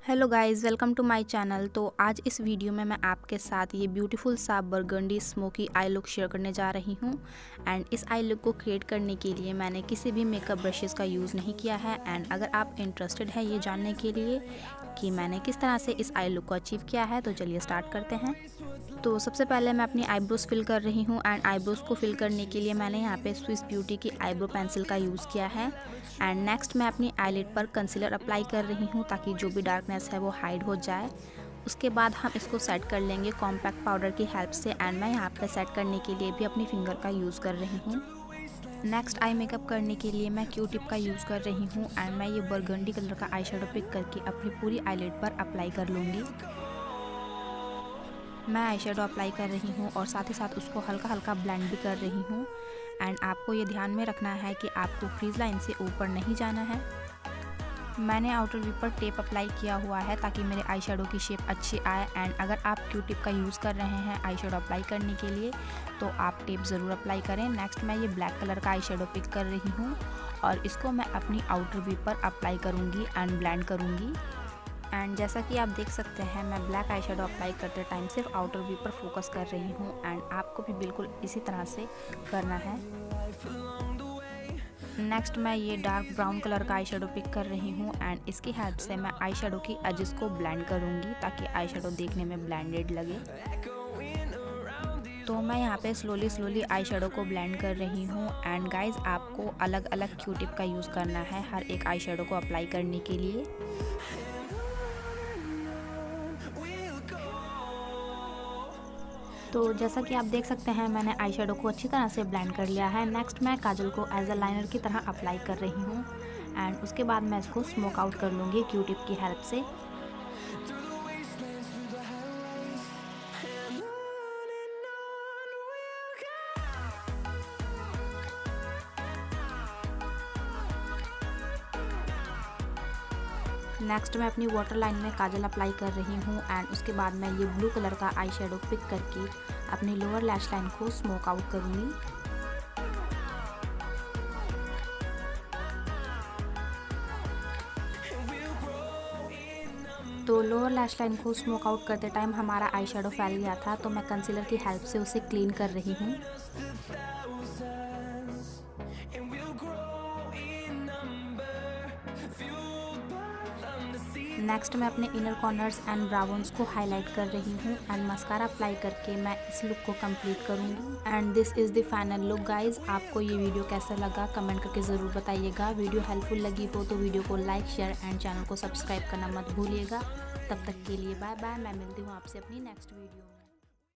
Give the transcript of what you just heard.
Hello guys, welcome to my channel. तो आज इस वीडियो में मैं आपके साथ ये ब्यूटीफुल सा burgundy smoky I look share करने जा रही हूँ। एंड इस आई लुक को क्रिएट करने के लिए मैंने किसी भी मेकअप ब्रशेस का यूज़ नहीं किया है। एंड अगर आप इंटरेस्टेड है ये जानने के लिए कि मैंने किस तरह से इस आई लुक को अचीव किया है, तो चलिए स्टार्ट करते हैं। तो सबसे पहले मैं अपनी आईब्रोज फिल कर रही हूँ। एंड आईब्रोज को फिल करने के लिए मैंने यहाँ पे स्विस ब्यूटी की आईब्रो पेंसिल का यूज़ किया है। एंड नेक्स्ट मैं अपनी आईलिड पर कंसीलर अप्लाई कर रही हूँ ताकि जो भी डार्कनेस है वो हाइड हो जाए। उसके बाद हम इसको सेट कर लेंगे कॉम्पैक्ट पाउडर की हेल्प से। एंड मैं यहाँ पे सेट करने के लिए भी अपनी फिंगर का यूज़ कर रही हूँ। नेक्स्ट आई मेकअप करने के लिए मैं क्यू टिप का यूज़ कर रही हूँ। एंड मैं ये बर्गंडी कलर का आई शेडो पिक करके अपनी पूरी आईलिड पर अप्लाई कर लूँगी। मैं आई शेडो अप्लाई कर रही हूँ और साथ ही साथ उसको हल्का हल्का ब्लेंड भी कर रही हूँ। एंड आपको ये ध्यान में रखना है कि आपको क्रीज लाइन से ऊपर नहीं जाना है। मैंने आउटर व्यू पर टेप अप्लाई किया हुआ है ताकि मेरे आई शेडो की शेप अच्छी आए। एंड अगर आप क्यू टिप का यूज़ कर रहे हैं आई शेडो अप्लाई करने के लिए तो आप टेप ज़रूर अप्लाई करें। नेक्स्ट मैं ये ब्लैक कलर का आई शेडो पिक कर रही हूँ और इसको मैं अपनी आउटर व्यू पर अप्लाई करूँगी एंड ब्लेंड करूँगी। एंड जैसा कि आप देख सकते हैं मैं ब्लैक आई शेडो अप्लाई करते टाइम सिर्फ आउटर व्यू पर फोकस कर रही हूँ। एंड आपको भी बिल्कुल इसी तरह से करना है। नेक्स्ट मैं ये डार्क ब्राउन कलर का आई शेडो पिक कर रही हूँ एंड इसकी हेल्प से मैं आई शेडो की एजेस को ब्लेंड करूँगी ताकि आई शेडो देखने में ब्लेंडेड लगे। तो मैं यहाँ पे स्लोली आई शेडो को ब्लेंड कर रही हूँ। एंड गाइज आपको अलग अलग क्यू टिप का यूज़ करना है हर एक आई शेडो को अप्लाई करने के लिए। तो जैसा कि आप देख सकते हैं मैंने आई शेडो को अच्छी तरह से ब्लेंड कर लिया है। नेक्स्ट मैं काजल को एज अ लाइनर की तरह अप्लाई कर रही हूँ। एंड उसके बाद मैं इसको स्मोक आउट कर लूँगी क्यू टिप की हेल्प से। नेक्स्ट मैं अपनी वाटर लाइन में काजल अप्लाई कर रही हूँ। एंड उसके बाद मैं ये ब्लू कलर का आई शेडो पिक करके अपनी लोअर लैश लाइन को स्मोक आउट करूँगी। तो लोअर लैश लाइन को स्मोक आउट करते टाइम हमारा आई शेडो फैल गया था, तो मैं कंसीलर की हेल्प से उसे क्लीन कर रही हूँ। नेक्स्ट मैं अपने इनर कॉर्नर्स एंड ब्राउन्स को हाईलाइट कर रही हूँ। एंड मस्कारा अप्लाई करके मैं इस लुक को कंप्लीट करूँगी। And this is the final look guys. आपको ये वीडियो कैसा लगा कमेंट करके ज़रूर बताइएगा। वीडियो हेल्पफुल लगी हो तो वीडियो को लाइक शेयर एंड चैनल को सब्सक्राइब करना मत भूलिएगा। तब तक के लिए बाय बाय। मैं मिलती हूँ आपसे अपनी नेक्स्ट वीडियो में।